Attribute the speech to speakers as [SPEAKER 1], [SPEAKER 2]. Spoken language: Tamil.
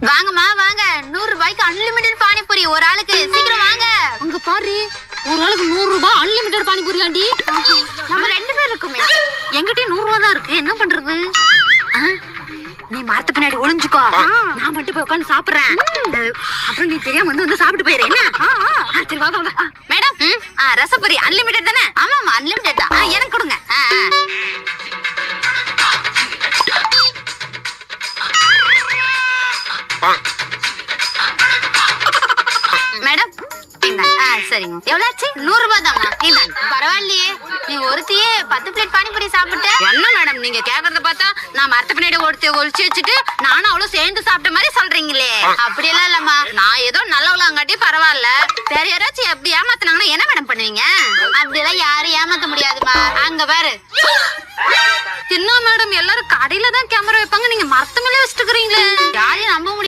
[SPEAKER 1] வாங்கம்மா வாங்க, 100 ரூபாய்க்கு அன்லிமிட்டெட் பானிபூரி ஒரு ஆளுக்கு. சீக்கிரம் வாங்க.
[SPEAKER 2] அங்க பாரு, ஒரு ஆளுக்கு 100 ரூபாய் அன்லிமிட்டட் பானிபூரி ஆண்டி.
[SPEAKER 1] நம்ம 2 பேர் இருக்குமே.
[SPEAKER 2] என்கிட்ட 100 ரூபாய் தான் இருக்கு, என்ன பண்றது? நீ மரத்து பின்னாடி ஒளிஞ்சுக்கோ, நான் மட்டும் போய் உட்காந்து சாப்பிடுறேன். அப்புறம் நீ தெரியாம வந்து சாப்பிட்டு போயிரு என்ன? சரி வா வா.
[SPEAKER 1] மேடம்,
[SPEAKER 2] ரசப்பூரி அன்லிமிட்டட் தானே?
[SPEAKER 1] ஆமாமா அன்லிமிட்டெட் தான்.
[SPEAKER 2] எனக்கு கொடுங்க.
[SPEAKER 1] மேடம் சரிங்க. எவ்வளவு ஆச்சு? 100 ரூபாய் தாமா. பரவாயில்லையே, நீ ஒருத்தியே 10 பிளேட் பானிபூரி சாப்பிட்ட.
[SPEAKER 2] என்ன மேடம் நீங்க கேக்குறத பார்த்தா நான் மரத்து பின்னாடி ஒளிச்சு வச்சுட்டு நானும் அவ்வளவு சேர்ந்து சாப்பிட்ட மாதிரி சொல்றீங்களே.
[SPEAKER 1] அப்படியெல்லாம் இல்லம்மா.
[SPEAKER 2] நான் ஏதோ நல்லவளாங்காட்டி பரவாயில்ல, வேற யாராச்சும் எப்படி ஏமாத்தினாங்கன்னா என்ன மேடம் பண்ணுவீங்க?
[SPEAKER 1] அப்படியெல்லாம் யாரும் ஏமாத்த முடியாதுமா. அங்க பாரு.
[SPEAKER 2] என்ன மேடம் எல்லாரும் கடையில தான் கேமரா வைப்பாங்க, நீங்க மரத்து மேலே வச்சுட்டு இருக்கீங்களே.
[SPEAKER 1] யாரையும் நம்ப முடியாது.